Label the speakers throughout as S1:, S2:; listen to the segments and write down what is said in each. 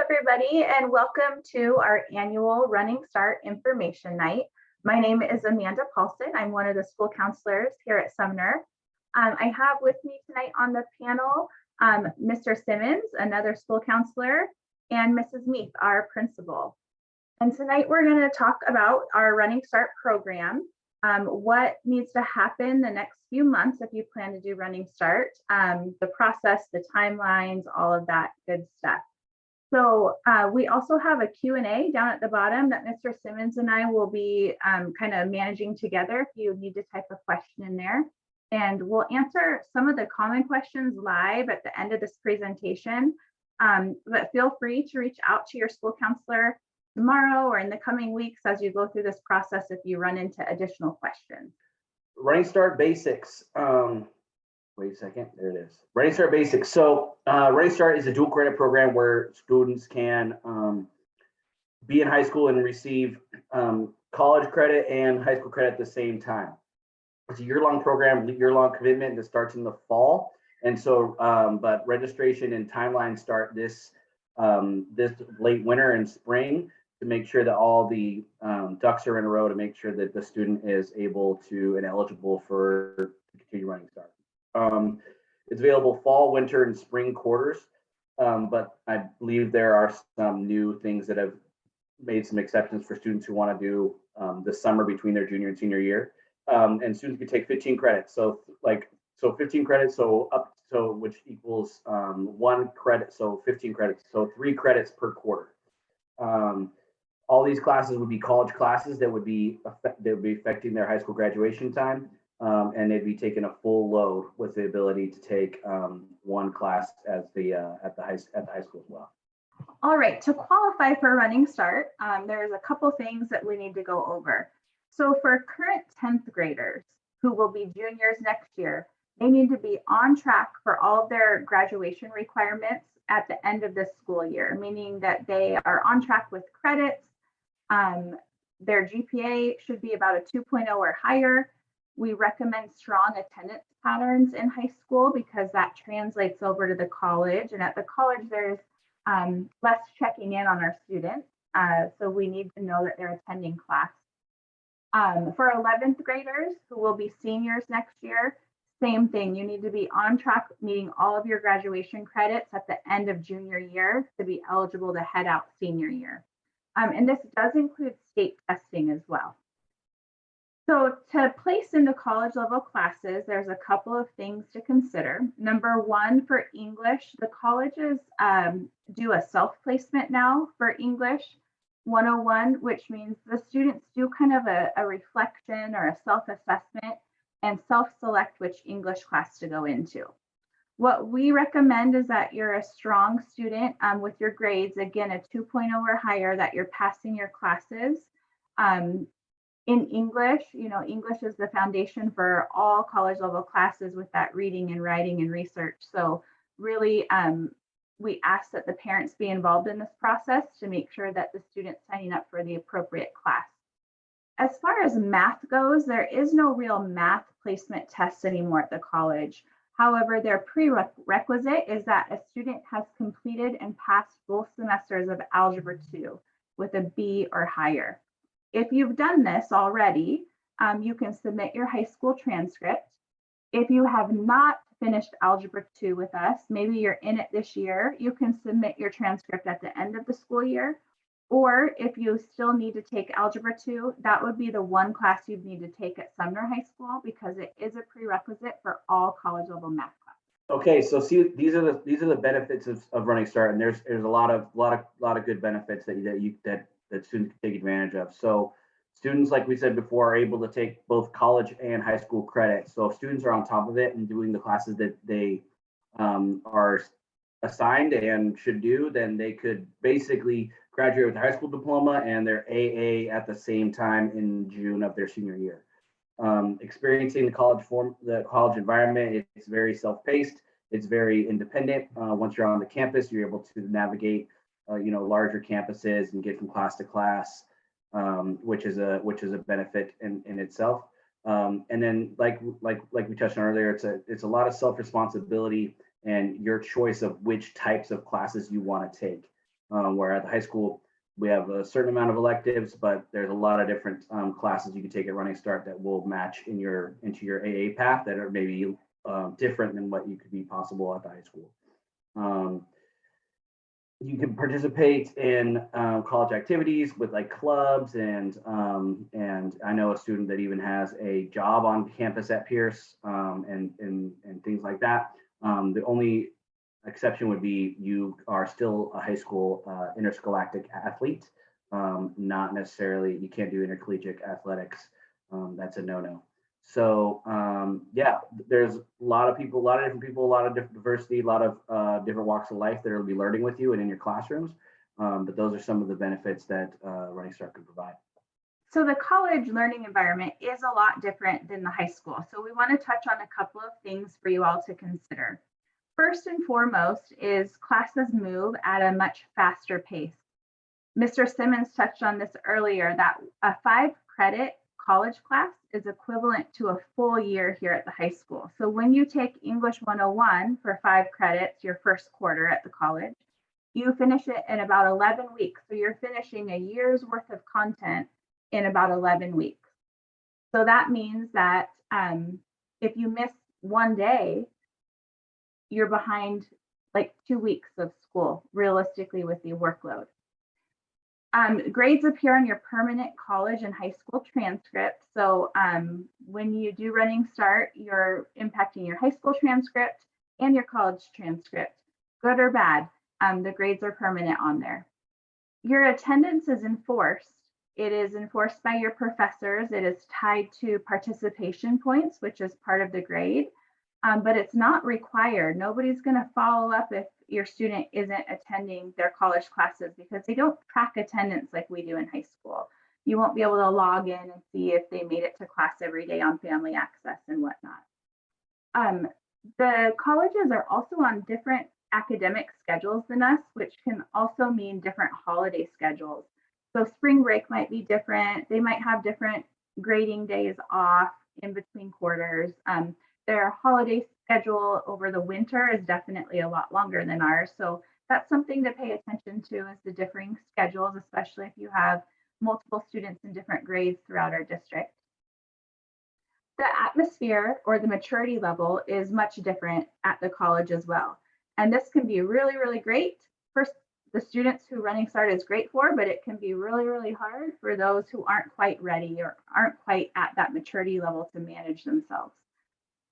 S1: everybody, and welcome to our annual Running Start Information Night. My name is Amanda Paulson. I'm one of the school counselors here at Sumner. I have with me tonight on the panel Mr. Simmons, another school counselor, and Mrs. Meath, our principal. And tonight we're going to talk about our Running Start program, what needs to happen the next few months if you plan to do Running Start, the process, the timelines, all of that good stuff. So we also have a Q&A down at the bottom that Mr. Simmons and I will be kind of managing together if you need to type a question in there. And we'll answer some of the common questions live at the end of this presentation. But feel free to reach out to your school counselor tomorrow or in the coming weeks as you go through this process if you run into additional questions.
S2: Running Start Basics. Wait a second, there it is. Running Start Basics. So Running Start is a dual credit program where students can be in high school and receive college credit and high school credit at the same time. It's a year-long program, year-long commitment that starts in the fall. And so, but registration and timelines start this late winter and spring to make sure that all the ducks are in a row to make sure that the student is able to and eligible for to continue Running Start. It's available fall, winter, and spring quarters, but I believe there are some new things that have made some exceptions for students who want to do the summer between their junior and senior year. And students can take 15 credits. So 15 credits, which equals 1 credit, so 15 credits, so 3 credits per quarter. All these classes would be college classes that would be affecting their high school graduation time. And they'd be taking a full load with the ability to take 1 class at the high school as well.
S1: All right, to qualify for Running Start, there's a couple things that we need to go over. So for current 10th graders who will be juniors next year, they need to be on track for all of their graduation requirements at the end of this school year, meaning that they are on track with credits. Their GPA should be about a 2.0 or higher. We recommend strong attendance patterns in high school because that translates over to the college. And at the college, there's less checking in on our students. So we need to know that they're attending class. For 11th graders who will be seniors next year, same thing. You need to be on track meeting all of your graduation credits at the end of junior year to be eligible to head out senior year. And this does include state testing as well. So to place into college level classes, there's a couple of things to consider. Number one, for English, the colleges do a self-placement now for English 101, which means the students do kind of a reflection or a self-assessment and self-select which English class to go into. What we recommend is that you're a strong student with your grades, again, a 2.0 or higher, that you're passing your classes. In English, English is the foundation for all college level classes with that reading and writing and research. So really, we ask that the parents be involved in this process to make sure that the student's signing up for the appropriate class. As far as math goes, there is no real math placement tests anymore at the college. However, their prerequisite is that a student has completed and passed both semesters of Algebra 2 with a B or higher. If you've done this already, you can submit your high school transcript. If you have not finished Algebra 2 with us, maybe you're in it this year, you can submit your transcript at the end of the school year. Or if you still need to take Algebra 2, that would be the one class you'd need to take at Sumner High School because it is a prerequisite for all college level math classes.
S2: Okay, so see, these are the benefits of Running Start, and there's a lot of good benefits that students can take advantage of. So students, like we said before, are able to take both college and high school credit. So if students are on top of it and doing the classes that they are assigned and should do, then they could basically graduate with a high school diploma and their AA at the same time in June of their senior year. Experiencing the college environment, it's very self-paced, it's very independent. Once you're on the campus, you're able to navigate larger campuses and get from class to class, which is a benefit in itself. And then like we touched on earlier, it's a lot of self-responsibility and your choice of which types of classes you want to take. where at the high school, we have a certain amount of electives, but there's a lot of different classes you can take at Running Start that will match into your AA path that are maybe different than what you could be possible at the high school. You can participate in college activities with like clubs and I know a student that even has a job on campus at Pierce and things like that. The only exception would be you are still a high school interscholastic athlete, not necessarily, you can't do intercollegiate athletics. That's a no-no. So yeah, there's a lot of people, a lot of different people, a lot of different diversity, a lot of different walks of life that will be learning with you and in your classrooms. But those are some of the benefits that Running Start can provide.
S1: So the college learning environment is a lot different than the high school. So we want to touch on a couple of things for you all to consider. First and foremost is classes move at a much faster pace. Mr. Simmons touched on this earlier, that a 5-credit college class is equivalent to a full year here at the high school. So when you take English 101 for 5 credits, your first quarter at the college, you finish it in about 11 weeks. So you're finishing a year's worth of content in about 11 weeks. So that means that if you miss one day, you're behind like 2 weeks of school, realistically, with the workload. Grades appear on your permanent college and high school transcript. So when you do Running Start, you're impacting your high school transcript and your college transcript, good or bad. The grades are permanent on there. Your attendance is enforced. It is enforced by your professors. It is tied to participation points, which is part of the grade. But it's not required. Nobody's going to follow up if your student isn't attending their college classes because they don't track attendance like we do in high school. You won't be able to log in and see if they made it to class every day on Family Access and whatnot. The colleges are also on different academic schedules than us, which can also mean different holiday schedules. So spring break might be different. They might have different grading days off in between quarters. Their holiday schedule over the winter is definitely a lot longer than ours. So that's something to pay attention to, is the differing schedules, especially if you have multiple students in different grades throughout our district. The atmosphere or the maturity level is much different at the college as well. And this can be really, really great for the students who Running Start is great for, but it can be really, really hard for those who aren't quite ready or aren't quite at that maturity level to manage themselves.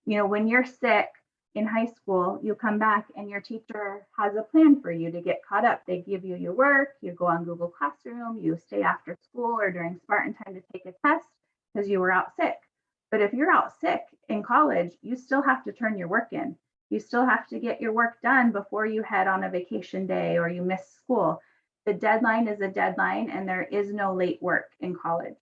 S1: You know, when you're sick in high school, you come back and your teacher has a plan for you to get caught up. They give you your work, you go on Google Classroom, you stay after school or during Spartan time to take a test because you were out sick. But if you're out sick in college, you still have to turn your work in. You still have to get your work done before you head on a vacation day or you miss school. The deadline is a deadline and there is no late work in college.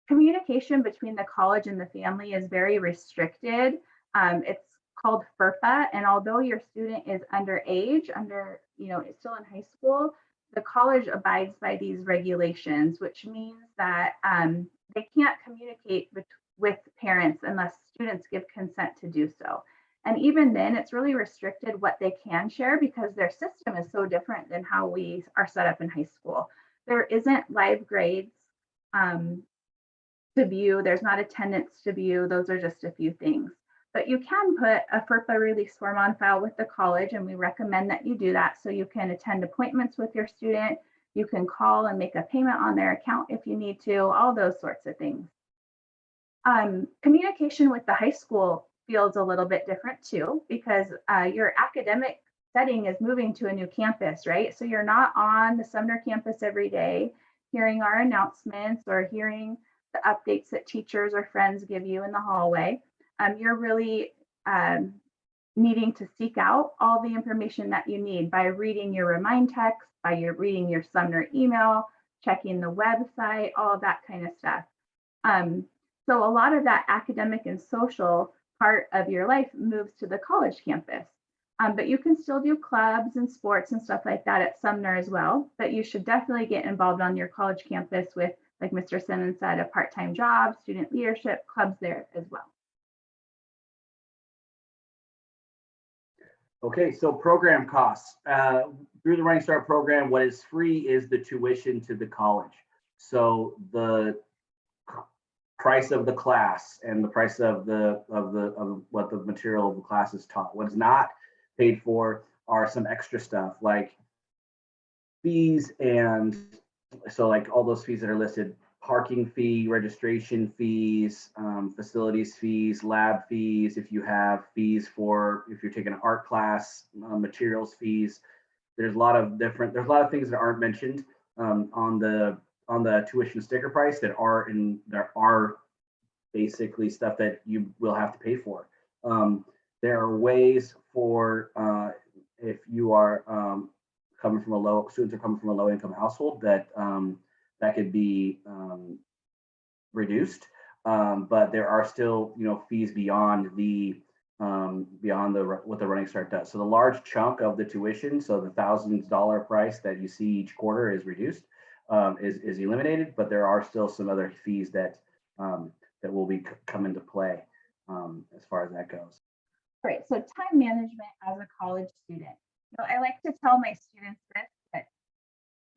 S1: Communication between the college and the family is very restricted. It's called FERPA, and although your student is underage, it's still in high school, the college abides by these regulations, which means that they can't communicate with parents unless students give consent to do so. And even then, it's really restricted what they can share because their system is so different than how we are set up in high school. There isn't live grades to view. There's not attendance to view. Those are just a few things. But you can put a FERPA release form on file with the college, and we recommend that you do that so you can attend appointments with your student. You can call and make a payment on their account if you need to, all those sorts of things. Communication with the high school feels a little bit different too, because your academic setting is moving to a new campus, right? So you're not on the Sumner campus every day hearing our announcements or hearing the updates that teachers or friends give you in the hallway. You're really needing to seek out all the information that you need by reading your remind text, by reading your Sumner email, checking the website, all of that kind of stuff. So a lot of that academic and social part of your life moves to the college campus. But you can still do clubs and sports and stuff like that at Sumner as well. But you should definitely get involved on your college campus with, like Mr. Simmons said, a part-time job, student leadership, clubs there as well.
S2: Okay, so program costs. Through the Running Start program, what is free is the tuition to the college. So the price of the class and the price of what the material of the class is taught. What's not paid for are some extra stuff like fees, and so like all those fees that are listed: parking fee, registration fees, facilities fees, lab fees. If you have fees for, if you're taking an art class, materials fees. There's a lot of things that aren't mentioned on the tuition sticker price that are basically stuff that you will have to pay for. There are ways for if you are students are coming from a low income household, that that could be reduced, but there are still fees beyond what the Running Start does. So the large chunk of the tuition, so the $1,000 price that you see each quarter, is reduced, is eliminated, but there are still some other fees that that will come into play as far as that goes.
S1: All right, so time management as a college student. I like to tell my students that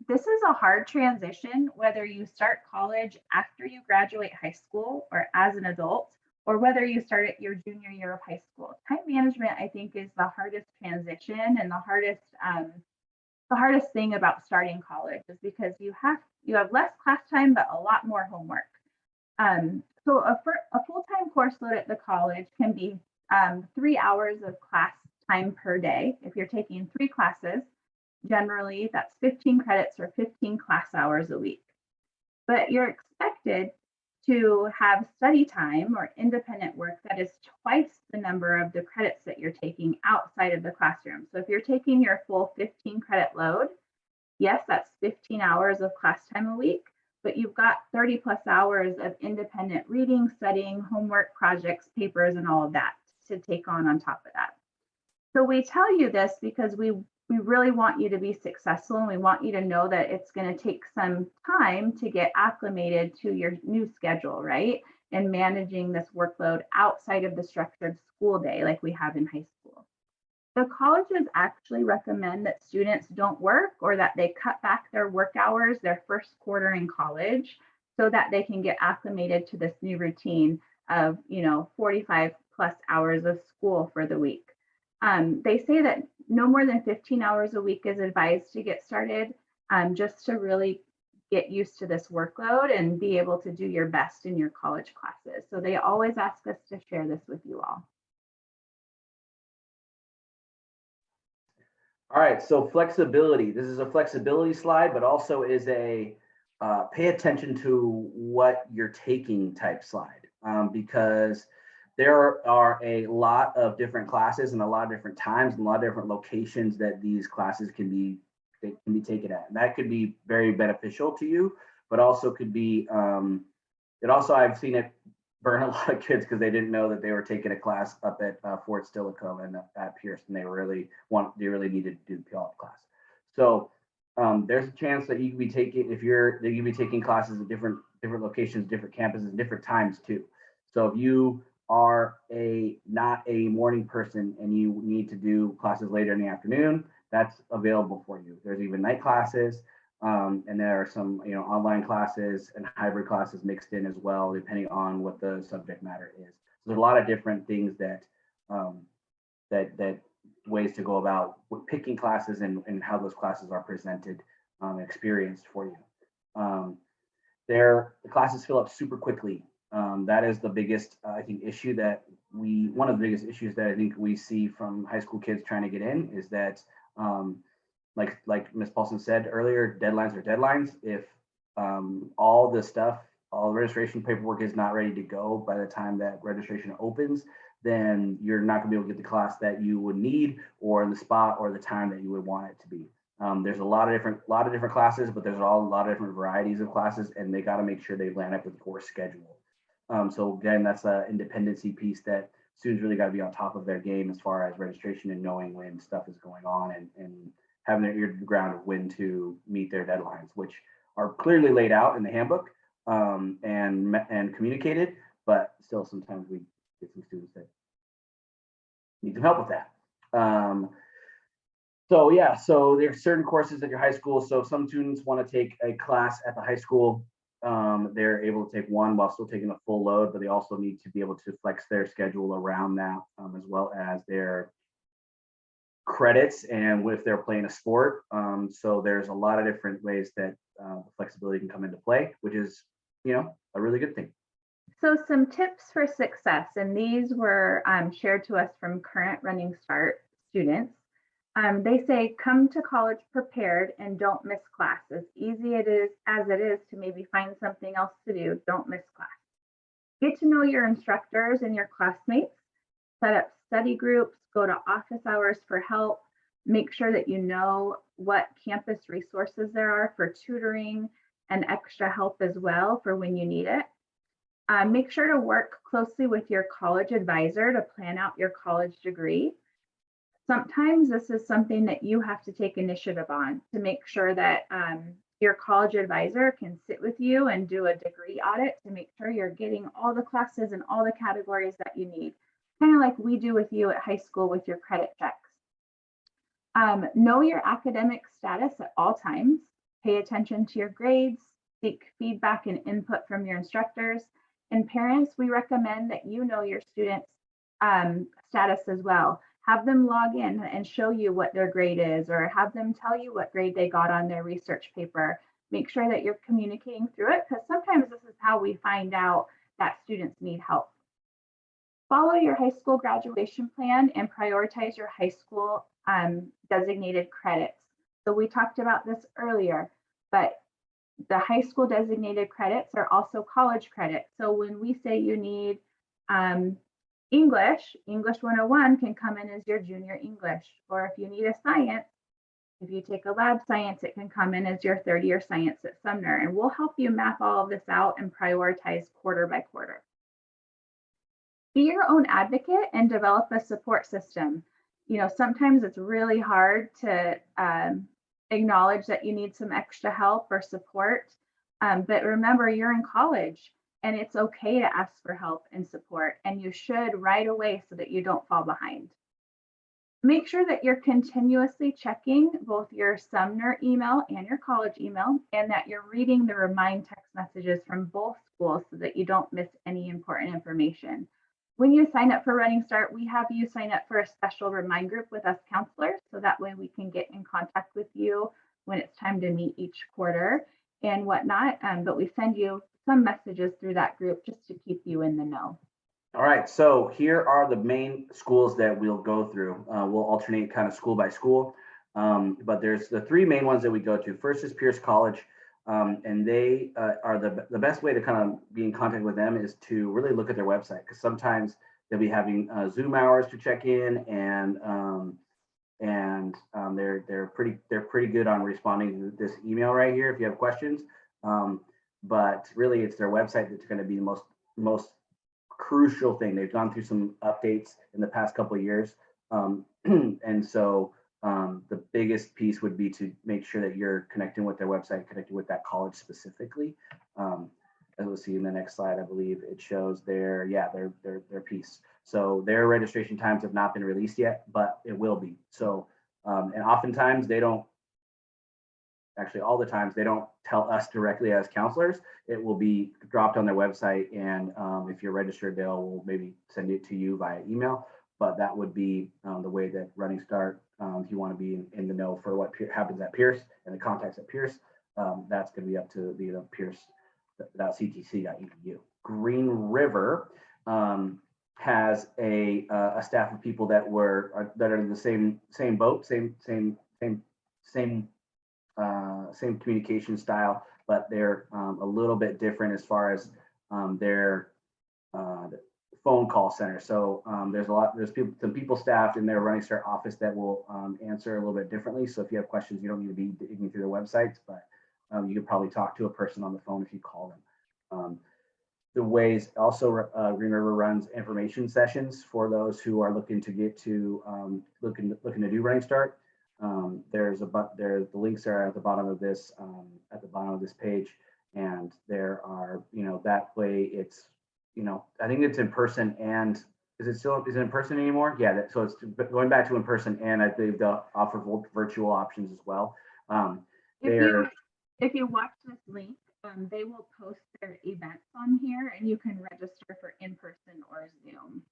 S1: this is a hard transition, whether you start college after you graduate high school or as an adult, or whether you start at your junior year of high school. Time management, I think, is the hardest transition and the hardest thing about starting college, is because you have less class time, but a lot more homework. So a full-time course load at the college can be 3 hours of class time per day. If you're taking 3 classes, generally that's 15 credits or 15 class hours a week. But you're expected to have study time or independent work that is twice the number of the credits that you're taking outside of the classroom. So if you're taking your full 15 credit load, yes, that's 15 hours of class time a week, but you've got 30 plus hours of independent reading, studying, homework, projects, papers, and all of that to take on top of that. So we tell you this because we really want you to be successful, and we want you to know that it's going to take some time to get acclimated to your new schedule, right? And managing this workload outside of the structured school day like we have in high school. The colleges actually recommend that students don't work, or that they cut back their work hours their first quarter in college, so that they can get acclimated to this new routine of 45 plus hours of school for the week. They say that no more than 15 hours a week is advised to get started, just to really get used to this workload and be able to do your best in your college classes. So they always ask us to share this with you all.
S2: All right, so flexibility. This is a flexibility slide, but also is a pay attention to what you're taking type slide, because there are a lot of different classes and a lot of different times and a lot of different locations that these classes can be taken at. And that could be very beneficial to you, but also could be, I've seen it burn a lot of kids because they didn't know that they were taking a class up at Fort Steilacoe and at Pierce, and they really needed to do the PLF class. So there's a chance that you could be taking, you be taking classes at different locations, different campuses, different times too. So if you are not a morning person and you need to do classes later in the afternoon, that's available for you. There's even night classes, and there are some online classes and hybrid classes mixed in as well, depending on what the subject matter is. So there's a lot of different things that ways to go about picking classes and how those classes are presented, experienced for you. The classes fill up super quickly. That is the biggest, I think, one of the biggest issues that I think we see from high school kids trying to get in is that, like Ms. Paulson said earlier, deadlines are deadlines. If all the registration paperwork is not ready to go by the time that registration opens, then you're not going to be able to get the class that you would need, or in the spot or the time that you would want it to be. There's a lot of different classes, but there's a lot of different varieties of classes, and they got to make sure they line up with the course schedule. So again, that's an independency piece that students really got to be on top of their game as far as registration and knowing when stuff is going on, and having their ear to the ground of when to meet their deadlines, which are clearly laid out in the handbook, and communicated, but still sometimes we get some students that need some help with that. So yeah, so there's certain courses at your high school. So if some students want to take a class at the high school, they're able to take one while still taking a full load, but they also need to be able to flex their schedule around that, as well as their credits and if they're playing a sport. So there's a lot of different ways that flexibility can come into play, which is, a really good thing.
S1: So some tips for success, and these were shared to us from current Running Start students. They say, come to college prepared and don't miss class. As easy as it is to maybe find something else to do, don't miss class. Get to know your instructors and your classmates, set up study groups, go to office hours for help, make sure that you know what campus resources there are for tutoring and extra help as well for when you need it. Make sure to work closely with your college advisor to plan out your college degree. Sometimes this is something that you have to take initiative on to make sure that your college advisor can sit with you and do a degree audit to make sure you're getting all the classes and all the categories that you need, kind of like we do with you at high school with your credit checks. Know your academic status at all times. Pay attention to your grades, seek feedback and input from your instructors. And parents, we recommend that you know your students' status as well. Have them log in and show you what their grade is, or have them tell you what grade they got on their research paper. Make sure that you're communicating through it, because sometimes this is how we find out that students need help. Follow your high school graduation plan and prioritize your high school designated credits. So we talked about this earlier, but the high school designated credits are also college credits. So when we say you need English 101 can come in as your junior English. Or if you need a science, if you take a lab science, it can come in as your third year science at Sumner. And we'll help you map all of this out and prioritize quarter by quarter. Be your own advocate and develop a support system. Sometimes it's really hard to acknowledge that you need some extra help or support. But remember, you're in college and it's okay to ask for help and support, and you should right away so that you don't fall behind. Make sure that you're continuously checking both your Sumner email and your college email, and that you're reading the remind text messages from both schools so that you don't miss any important information. When you sign up for Running Start, we have you sign up for a special remind group with us counselors, so that way we can get in contact with you when it's time to meet each quarter and whatnot. But we send you some messages through that group just to keep you in the know.
S2: All right, so here are the main schools that we'll go through. We'll alternate kind of school by school, but there's the three main ones that we go to. First is Pierce College, and they are the best way to kind of be in contact with them is to really look at their website, because sometimes they'll be having Zoom hours to check in, and they're pretty good on responding to this email right here if you have questions. But really, it's their website that's going to be the most crucial thing. They've gone through some updates in the past couple of years, and so the biggest piece would be to make sure that you're connecting with their website, connecting with that college specifically. As we'll see in the next slide, I believe it shows their piece. So their registration times have not been released yet, but it will be. So and oftentimes they don't. Actually, all the times they don't tell us directly as counselors. It will be dropped on their website, and if you're registered, they'll maybe send it to you via email. But that would be the way that Running Start, if you want to be in the know for what happens at Pierce and the contacts at Pierce, that's going to be up to the pierce.ctc.edu. Green River has a staff of people that are in the same boat, same communication style, but they're a little bit different as far as their phone call center. So there's some people staffed in their Running Start office that will answer a little bit differently. So if you have questions, you don't need to be digging through their websites, but you could probably talk to a person on the phone if you call them. The ways also Green River runs information sessions for those who are looking to get to looking to do Running Start. The links are at the bottom of this page, and there are that way it's I think it's in person and is it in person anymore? Yeah, so it's going back to in person, and I think they'll offer virtual options as well.
S1: If you watch this link, they will post their events on here, and you can register for in person or Zoom.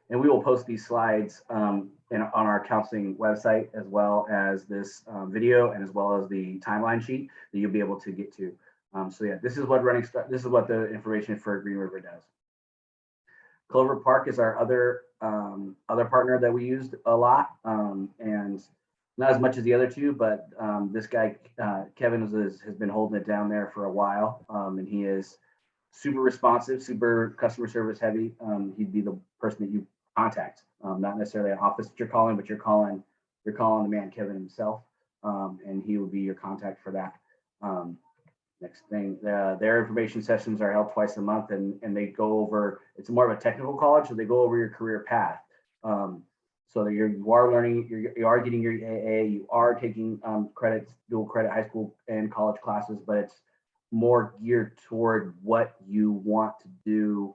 S2: And we will post these slides on our counseling website, as well as this video, and as well as the timeline sheet that you'll be able to get to. So yeah, this is what this is what the information for Green River does. Clover Park is our other partner that we used a lot, and not as much as the other two, but this guy Kevin has been holding it down there for a while, and he is super responsive, super customer service heavy. He'd be the person that you contact, not necessarily an office that you're calling, but you're calling the man Kevin himself, and he will be your contact for that. Next thing, their information sessions are held twice a month, and they go over, it's more of a technical college, so they go over your career path. So that you are learning, you are getting your AA, you are taking credits, dual credit high school and college classes, but it's more geared toward what you want to do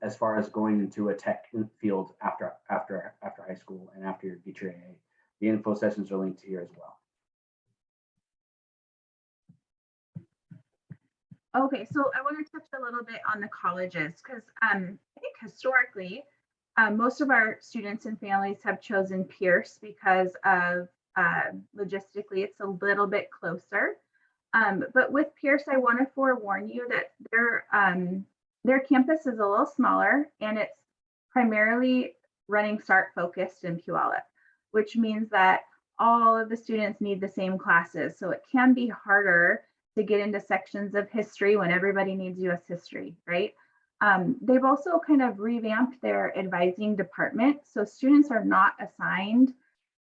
S2: as far as going into a tech field after high school and after you get your AA. The info sessions are linked here as well.
S1: Okay, so I want to touch a little bit on the colleges, because I think historically, most of our students and families have chosen Pierce because of logistically, it's a little bit closer. But with Pierce, I want to forewarn you that their campus is a little smaller, and it's primarily Running Start focused in Puyallup, which means that all of the students need the same classes. So it can be harder to get into sections of history when everybody needs US history, right? They've also kind of revamped their advising department. So students are not assigned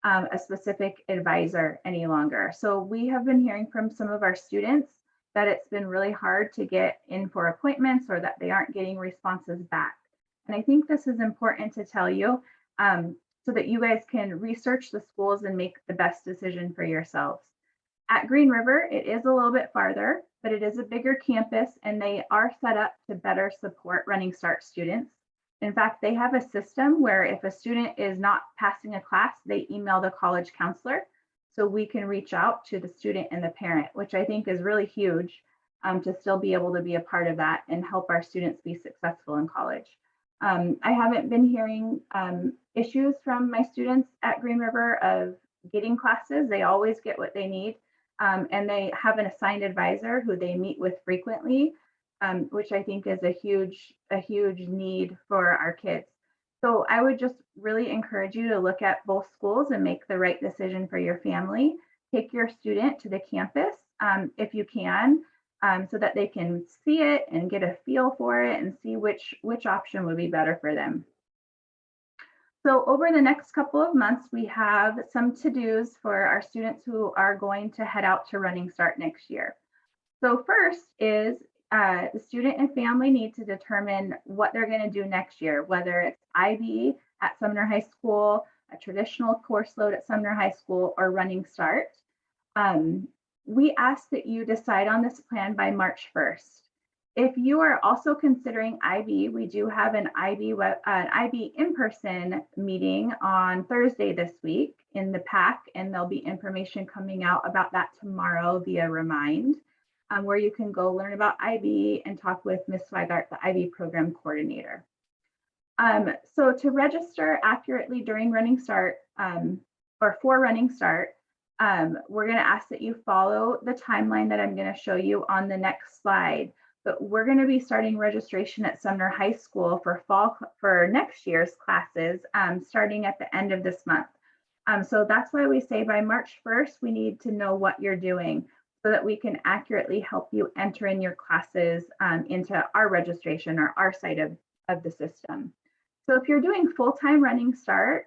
S1: a specific advisor any longer. So we have been hearing from some of our students that it's been really hard to get in for appointments, or that they aren't getting responses back. And I think this is important to tell you so that you guys can research the schools and make the best decision for yourselves. At Green River, it is a little bit farther, but it is a bigger campus, and they are set up to better support Running Start students. In fact, they have a system where if a student is not passing a class, they email the college counselor, so we can reach out to the student and the parent, which I think is really huge to still be able to be a part of that and help our students be successful in college. I haven't been hearing issues from my students at Green River of getting classes. They always get what they need. And they have an assigned advisor who they meet with frequently, which I think is a huge need for our kids. So I would just really encourage you to look at both schools and make the right decision for your family. Take your student to the campus if you can, so that they can see it and get a feel for it and see which option would be better for them. So over the next couple of months, we have some to-dos for our students who are going to head out to Running Start next year. So first is the student and family need to determine what they're going to do next year, whether it's IB at Sumner High School, a traditional course load at Sumner High School, or Running Start. We ask that you decide on this plan by March 1st. If you are also considering IB, we do have an IB in-person meeting on Thursday this week in the PAC, and there'll be information coming out about that tomorrow via Remind, where you can go learn about IB and talk with Ms. Swigart, the IB program coordinator. So to register accurately during Running Start or for Running Start, we're going to ask that you follow the timeline that I'm going to show you on the next slide. But we're going to be starting registration at Sumner High School for next year's classes starting at the end of this month. So that's why we say by March 1st, we need to know what you're doing so that we can accurately help you enter in your classes into our registration or our side of the system. So if you're doing full-time Running Start,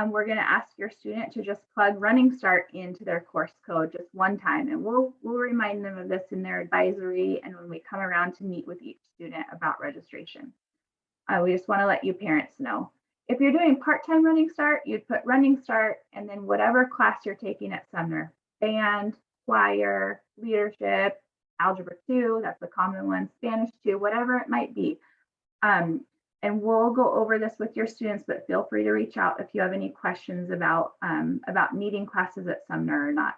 S1: we're going to ask your student to just plug Running Start into their course code just one time, and we'll remind them of this in their advisory and when we come around to meet with each student about registration. We just want to let you parents know. If you're doing part-time Running Start, you'd put Running Start and then whatever class you're taking at Sumner, band, choir, leadership, Algebra 2, that's a common one, Spanish 2, whatever it might be. And we'll go over this with your students, but feel free to reach out if you have any questions about needing classes at Sumner or not.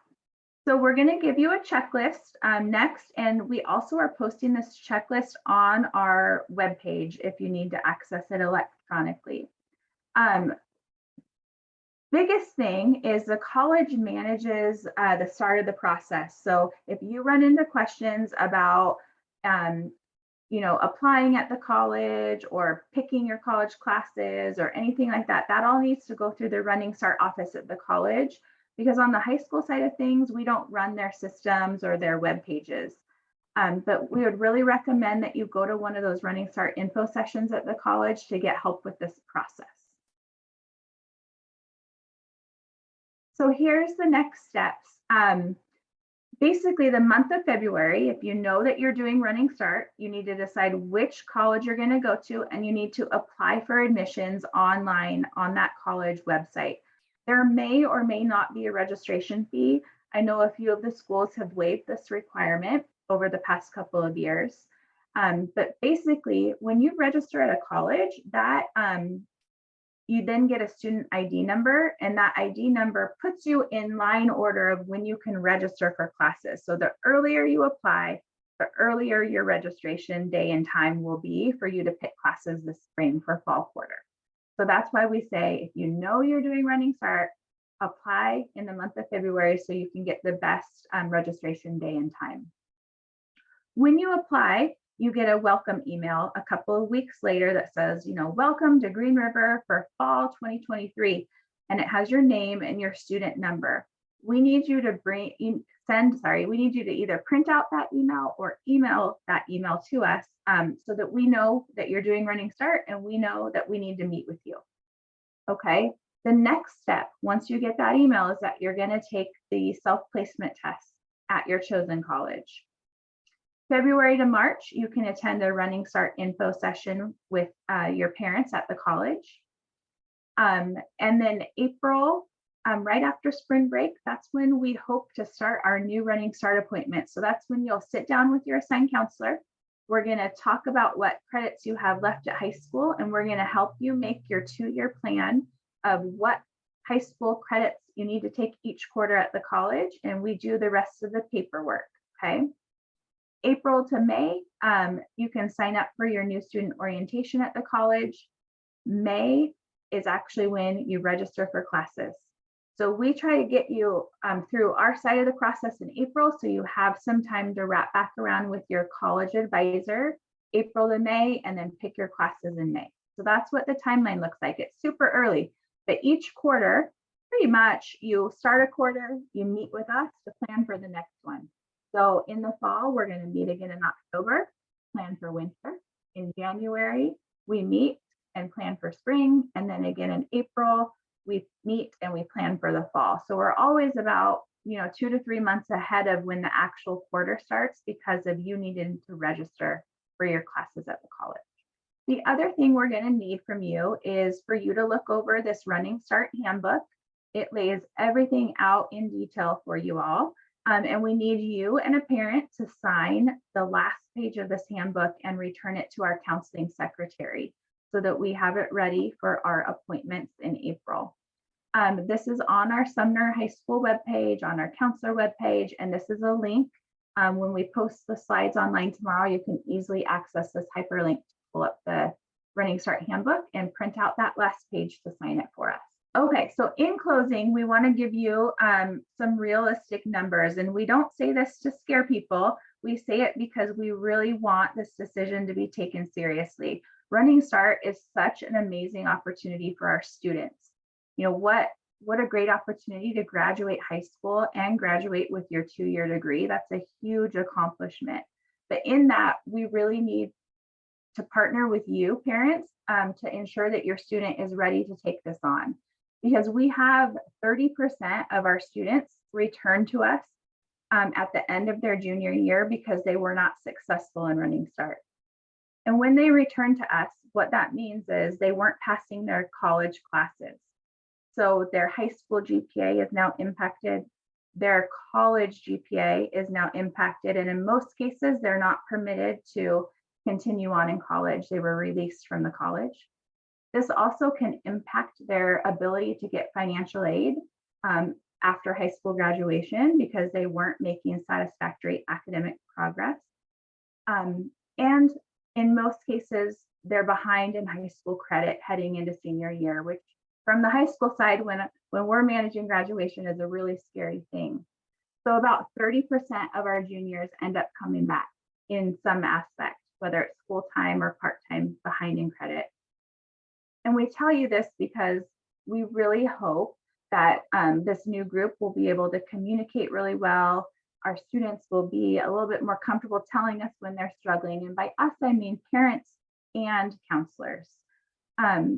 S1: So we're going to give you a checklist next, and we also are posting this checklist on our webpage if you need to access it electronically. Biggest thing is the college manages the start of the process. So if you run into questions about applying at the college or picking your college classes or anything like that, that all needs to go through the Running Start office at the college, because on the high school side of things, we don't run their systems or their web pages. But we would really recommend that you go to one of those Running Start info sessions at the college to get help with this process. So here's the next steps. Basically, the month of February, if you know that you're doing Running Start, you need to decide which college you're going to go to, and you need to apply for admissions online on that college website. There may or may not be a registration fee. I know a few of the schools have waived this requirement over the past couple of years. But basically, when you register at a college, that you then get a student ID number, and that ID number puts you in line order of when you can register for classes. So the earlier you apply, the earlier your registration day and time will be for you to pick classes this spring for fall quarter. So that's why we say, if you know you're doing Running Start, apply in the month of February so you can get the best registration day and time. When you apply, you get a welcome email a couple of weeks later that says, welcome to Green River for fall 2023. And it has your name and your student number. We need you to we need you to either print out that email or email that email to us so that we know that you're doing Running Start and we know that we need to meet with you. Okay. The next step, once you get that email, is that you're going to take the self-placement test at your chosen college. February to March, you can attend a Running Start info session with your parents at the college. And then April, right after spring break, that's when we hope to start our new Running Start appointment. So that's when you'll sit down with your assigned counselor. We're going to talk about what credits you have left at high school, and we're going to help you make your 2-year plan of what high school credits you need to take each quarter at the college, and we do the rest of the paperwork, okay? April to May, you can sign up for your new student orientation at the college. May is actually when you register for classes. So we try to get you through our side of the process in April, so you have some time to wrap back around with your college advisor, April to May, and then pick your classes in May. So that's what the timeline looks like. It's super early, but each quarter, pretty much, you start a quarter, you meet with us to plan for the next one. So in the fall, we're going to meet again in October, plan for winter. In January, we meet and plan for spring. And then again in April, we meet and we plan for the fall. So we're always about 2 to 3 months ahead of when the actual quarter starts because of you needing to register for your classes at the college. The other thing we're going to need from you is for you to look over this Running Start handbook. It lays everything out in detail for you all. And we need you and a parent to sign the last page of this handbook and return it to our counseling secretary so that we have it ready for our appointments in April. This is on our Sumner High School webpage, on our counselor webpage, and this is a link. When we post the slides online tomorrow, you can easily access this hyperlink to pull up the Running Start handbook and print out that last page to sign it for us. Okay, so in closing, we want to give you some realistic numbers, and we don't say this to scare people. We say it because we really want this decision to be taken seriously. Running Start is such an amazing opportunity for our students. What a great opportunity to graduate high school and graduate with your 2-year degree. That's a huge accomplishment. But in that, we really need to partner with you, parents, to ensure that your student is ready to take this on. Because we have 30% of our students return to us at the end of their junior year because they were not successful in Running Start. And when they return to us, what that means is they weren't passing their college classes. So their high school GPA is now impacted. Their college GPA is now impacted. And in most cases, they're not permitted to continue on in college. They were released from the college. This also can impact their ability to get financial aid after high school graduation because they weren't making satisfactory academic progress. And in most cases, they're behind in high school credit heading into senior year, which from the high school side, when we're managing graduation, is a really scary thing. So about 30% of our juniors end up coming back in some aspect, whether it's full-time or part-time behind in credit. And we tell you this because we really hope that this new group will be able to communicate really well. Our students will be a little bit more comfortable telling us when they're struggling. And by us, I mean parents and counselors,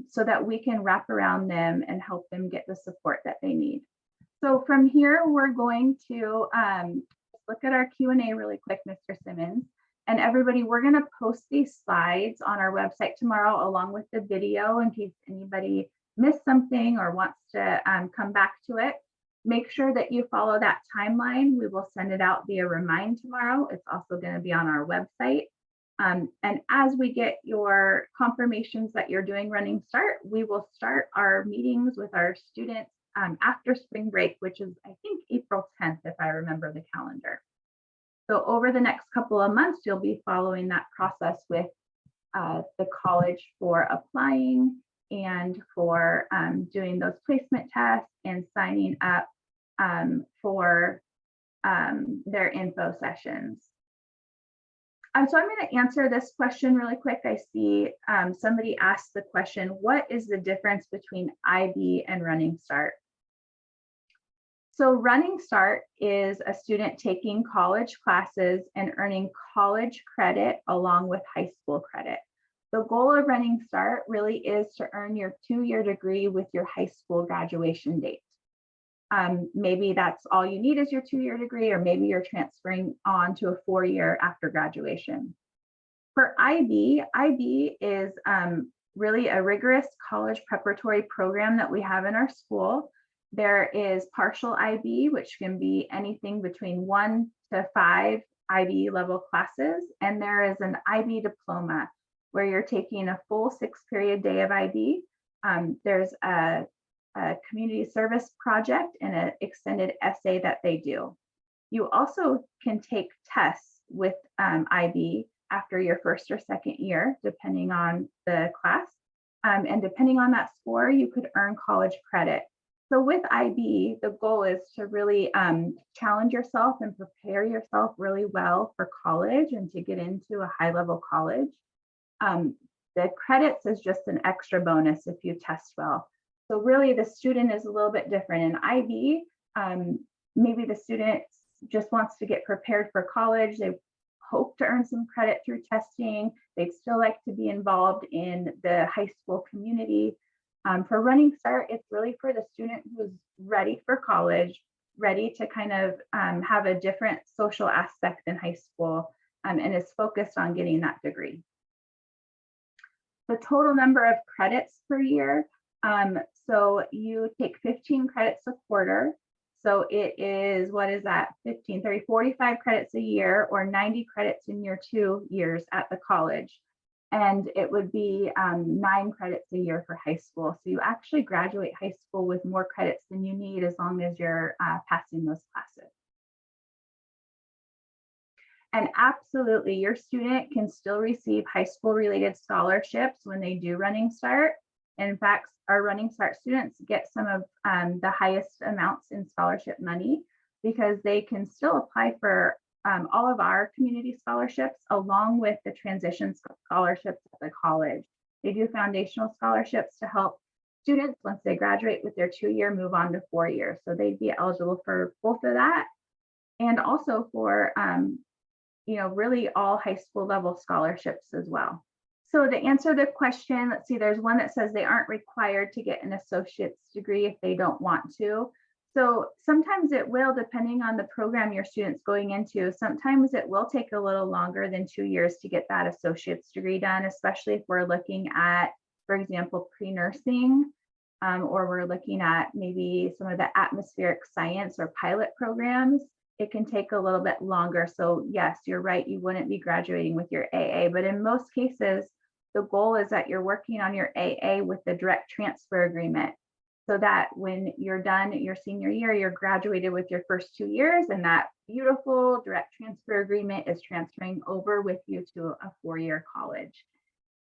S1: so that we can wrap around them and help them get the support that they need. So from here, we're going to look at our Q&A really quick, Mr. Simmons. And everybody, we're going to post these slides on our website tomorrow, along with the video, in case anybody missed something or wants to come back to it. Make sure that you follow that timeline. We will send it out via Remind tomorrow. It's also going to be on our website. And as we get your confirmations that you're doing Running Start, we will start our meetings with our students after spring break, which is, I think, April 10th, if I remember the calendar. So over the next couple of months, you'll be following that process with the college for applying and for doing those placement tests and signing up for their info sessions. So I'm going to answer this question really quick. I see somebody asked the question, what is the difference between IB and Running Start? So Running Start is a student taking college classes and earning college credit along with high school credit. The goal of Running Start really is to earn your 2-year degree with your high school graduation date. Maybe that's all you need is your 2-year degree, or maybe you're transferring on to a 4-year after graduation. For IB, IB is really a rigorous college preparatory program that we have in our school. There is partial IB, which can be anything between 1 to 5 IB level classes. And there is an IB diploma where you're taking a full 6-period day of IB. There's a community service project and an extended essay that they do. You also can take tests with IB after your 1st or 2nd year, depending on the class. And depending on that score, you could earn college credit. So with IB, the goal is to really challenge yourself and prepare yourself really well for college and to get into a high-level college. The credits is just an extra bonus if you test well. So really the student is a little bit different. In IB, maybe the student just wants to get prepared for college. They hope to earn some credit through testing. They'd still like to be involved in the high school community. For Running Start, it's really for the student who's ready for college, ready to kind of have a different social aspect than high school, and is focused on getting that degree. The total number of credits per year, so you take 15 credits a quarter. So it is, what is that? 15, 30, 45 credits a year, or 90 credits in your 2 years at the college. And it would be 9 credits a year for high school. So you actually graduate high school with more credits than you need as long as you're passing those classes. And absolutely, your student can still receive high school related scholarships when they do Running Start. In fact, our Running Start students get some of the highest amounts in scholarship money because they can still apply for all of our community scholarships along with the transition scholarships at the college. They do foundational scholarships to help students once they graduate with their 2-year move on to 4 years. So they'd be eligible for both of that and also for really all high school level scholarships as well. So to answer the question, let's see, there's one that says they aren't required to get an associate's degree if they don't want to. So sometimes it will, depending on the program your student's going into, sometimes it will take a little longer than 2 years to get that associate's degree done, especially if we're looking at, for example, pre-nursing, or we're looking at maybe some of the atmospheric science or pilot programs. it can take a little bit longer. So yes, you're right, you wouldn't be graduating with your AA, but in most cases, the goal is that you're working on your AA with the direct transfer agreement, so that when you're done your senior year, you're graduated with your first 2 years, and that beautiful direct transfer agreement is transferring over with you to a 4-year college.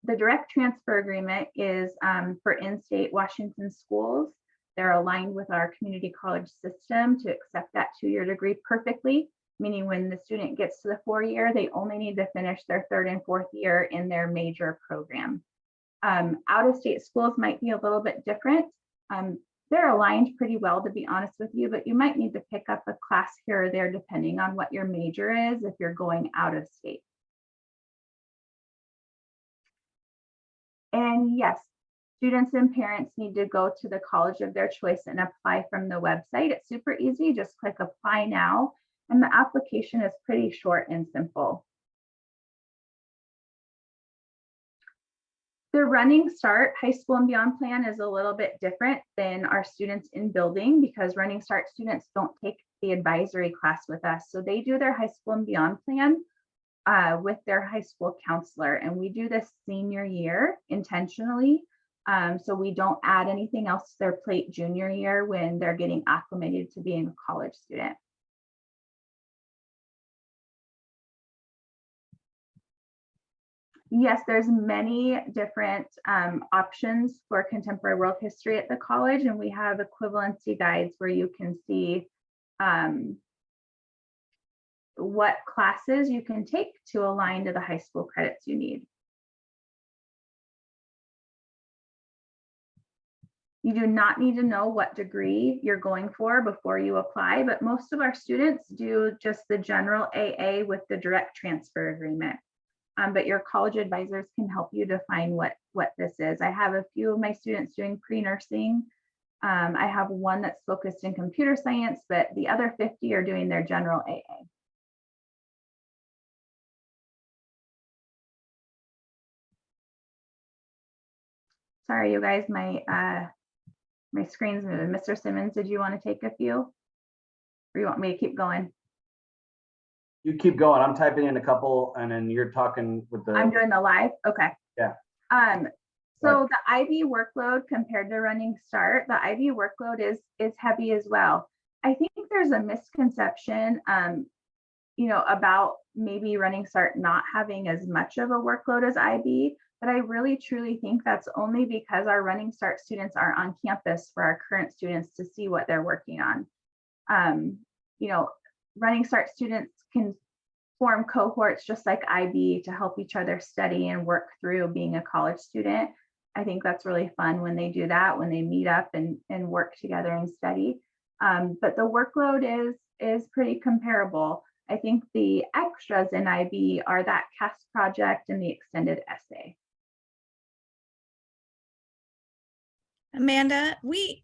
S1: The direct transfer agreement is for in-state Washington schools. They're aligned with our community college system to accept that 2-year degree perfectly, meaning when the student gets to the 4-year, they only need to finish their 3rd and 4th year in their major program. Out-of-state schools might be a little bit different. They're aligned pretty well, to be honest with you, but you might need to pick up a class here or there depending on what your major is if you're going out of state. And yes, students and parents need to go to the college of their choice and apply from the website. It's super easy. Just click apply now, and the application is pretty short and simple. The Running Start High School and Beyond plan is a little bit different than our students in building, because Running Start students don't take the advisory class with us. So they do their High School and Beyond plan with their high school counselor, and we do this senior year intentionally. So we don't add anything else to their plate junior year when they're getting acclimated to being a college student. Yes, there's many different options for contemporary world history at the college, and we have equivalency guides where you can see what classes you can take to align to the high school credits you need. You do not need to know what degree you're going for before you apply, but most of our students do just the general AA with the direct transfer agreement. But your college advisors can help you define what this is. I have a few of my students doing pre-nursing. I have one that's focused in computer science, but the other 50 are doing their general AA. Sorry, you guys, my screen's moving. Mr. Simmons, did you want to take a few? Or you want me to keep going?
S2: You keep going. I'm typing in a couple, and then you're talking with the.
S1: I'm doing the live. Okay.
S2: Yeah.
S1: So the IB workload compared to Running Start, the IB workload is heavy as well. I think there's a misconception, about maybe Running Start not having as much of a workload as IB, but I really truly think that's only because our Running Start students are on campus for our current students to see what they're working on. Running Start students can form cohorts just like IB to help each other study and work through being a college student. I think that's really fun when they do that, when they meet up and work together and study. But the workload is pretty comparable. I think the extras in IB are that CAST project and the extended essay.
S3: Amanda,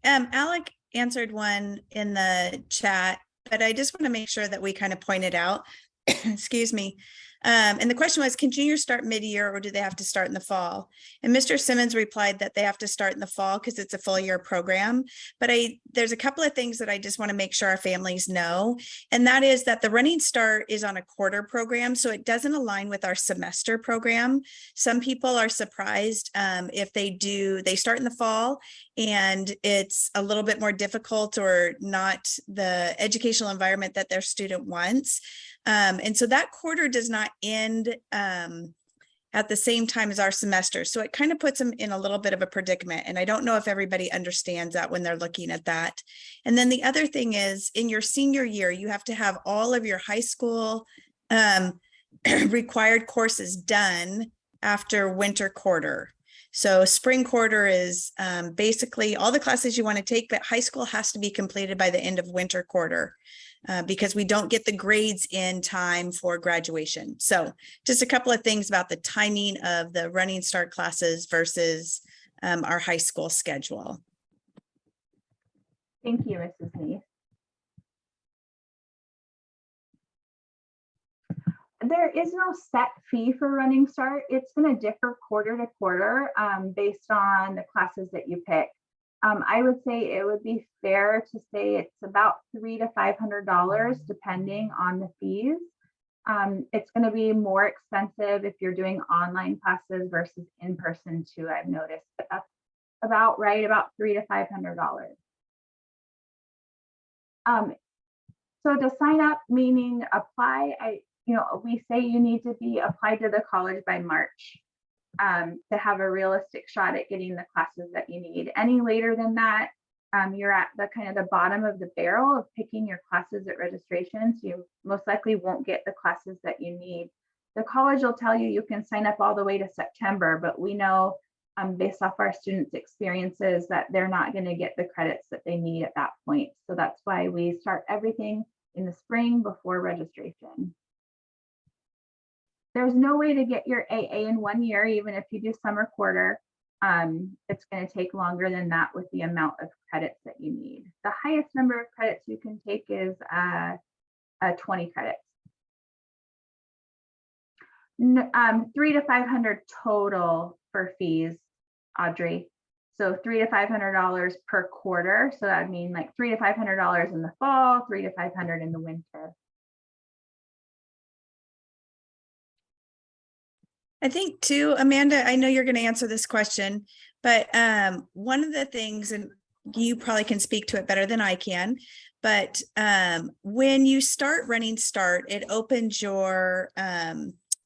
S3: Alec answered one in the chat, but I just want to make sure that we kind of point it out. Excuse me. And the question was, can juniors start mid-year or do they have to start in the fall? And Mr. Simmons replied that they have to start in the fall because it's a full year program. But there's a couple of things that I just want to make sure our families know. And that is that the Running Start is on a quarter program, so it doesn't align with our semester program. Some people are surprised if they start in the fall and it's a little bit more difficult or not the educational environment that their student wants. And so that quarter does not end at the same time as our semester. So it kind of puts them in a little bit of a predicament. And I don't know if everybody understands that when they're looking at that. And then the other thing is, in your senior year, you have to have all of your high school required courses done after winter quarter. So spring quarter is basically all the classes you want to take, but high school has to be completed by the end of winter quarter. Because we don't get the grades in time for graduation. So just a couple of things about the timing of the Running Start classes versus our high school schedule.
S1: Thank you, Mrs. Neese. There is no set fee for Running Start. It's going to differ quarter to quarter based on the classes that you pick. I would say it would be fair to say it's about $300 to $500 depending on the fees. It's going to be more expensive if you're doing online classes versus in person too, I've noticed, but that's about right, about $300 to $500. So to sign up, meaning apply, we say you need to be applied to the college by March to have a realistic shot at getting the classes that you need. Any later than that, you're at the kind of the bottom of the barrel of picking your classes at registration. So you most likely won't get the classes that you need. The college will tell you you can sign up all the way to September, but we know based off our students' experiences that they're not going to get the credits that they need at that point. So that's why we start everything in the spring before registration. There's no way to get your AA in 1 year, even if you do summer quarter. It's going to take longer than that with the amount of credits that you need. The highest number of credits you can take is 20 credits. 300 to 500 total for fees, Audrey. So $300 to $500 per quarter. So that would mean like $300 to $500 in the fall, $300 to $500 in the winter.
S3: I think too, Amanda, I know you're going to answer this question, but one of the things, and you probably can speak to it better than I can, but when you start Running Start, it opens your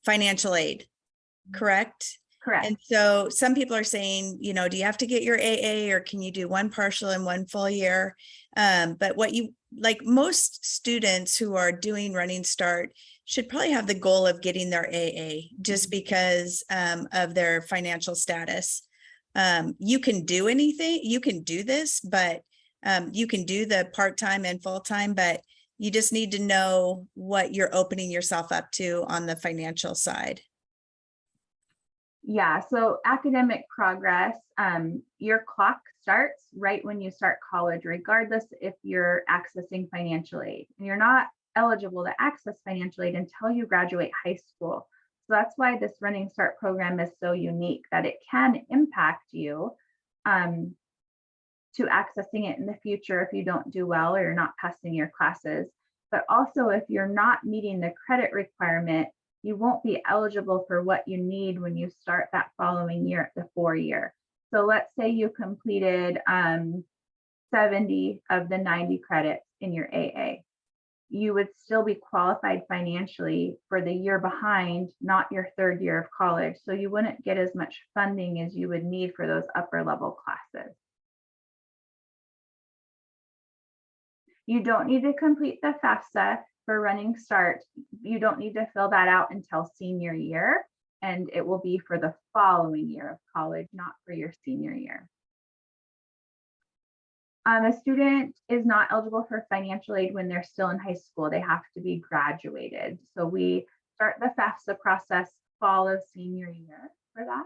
S3: financial aid, correct?
S1: Correct.
S3: And so some people are saying, do you have to get your AA or can you do one partial and one full year? But most students who are doing Running Start should probably have the goal of getting their AA just because of their financial status. You can do anything, you can do this, but you can do the part-time and full-time, but you just need to know what you're opening yourself up to on the financial side.
S1: Yeah, so academic progress, your clock starts right when you start college, regardless if you're accessing financial aid. And you're not eligible to access financial aid until you graduate high school. So that's why this Running Start program is so unique, that it can impact you to accessing it in the future if you don't do well or you're not passing your classes. But also if you're not meeting the credit requirement, you won't be eligible for what you need when you start that following year at the 4-year. So let's say you completed 70 of the 90 credits in your AA. You would still be qualified financially for the year behind, not your 3rd year of college. So you wouldn't get as much funding as you would need for those upper level classes. You don't need to complete the FAFSA for Running Start. You don't need to fill that out until senior year, and it will be for the following year of college, not for your senior year. A student is not eligible for financial aid when they're still in high school. They have to be graduated. So we start the FAFSA process fall of senior year for that.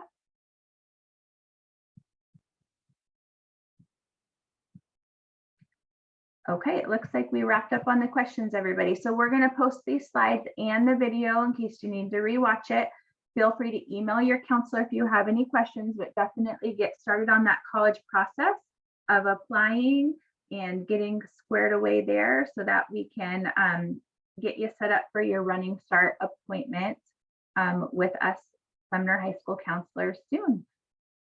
S1: Okay, it looks like we wrapped up on the questions, everybody. So we're going to post these slides and the video in case you need to rewatch it. Feel free to email your counselor if you have any questions, but definitely get started on that college process of applying and getting squared away there so that we can get you set up for your Running Start appointment with us Sumner High School counselors soon.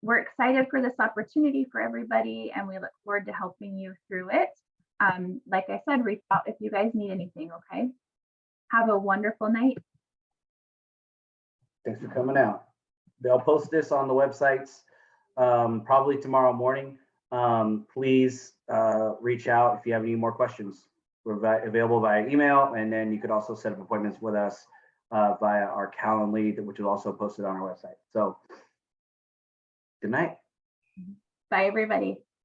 S1: We're excited for this opportunity for everybody, and we look forward to helping you through it. Like I said, reach out if you guys need anything, okay? Have a wonderful night.
S2: Thanks for coming out. They'll post this on the websites probably tomorrow morning. Please reach out if you have any more questions. We're available via email, and then you could also set up appointments with us via our Calendly, which is also posted on our website. So good night.
S1: Bye, everybody.